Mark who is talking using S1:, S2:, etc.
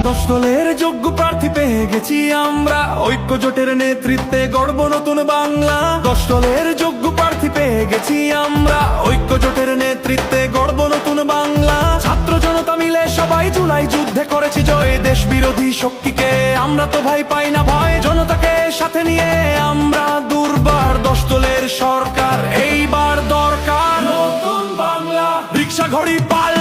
S1: 10 দলের যোগ্য প্রার্থী পেয়ে গেছি আমরা, ঐক্য জোটের নেতৃত্বে গড়ব নতুন বাংলা। 10 দলের যোগ্য প্রার্থী পেয়ে গেছি আমরা, ঐক্য জোটের নেতৃত্বে গড়ব নতুন বাংলা। ছাত্র জনতা মিলে সবাই জুলাই যুদ্ধে করেছি জয়, দেশ বিরোধী শক্তিকে আমরা তো ভাই পাই না ভয়। জনতাকে সাথে নিয়ে আমরা দুর্বার, 10 দলের সরকার এইবার দরকার নতুন বাংলা। রিক্সা ঘড়ি পাল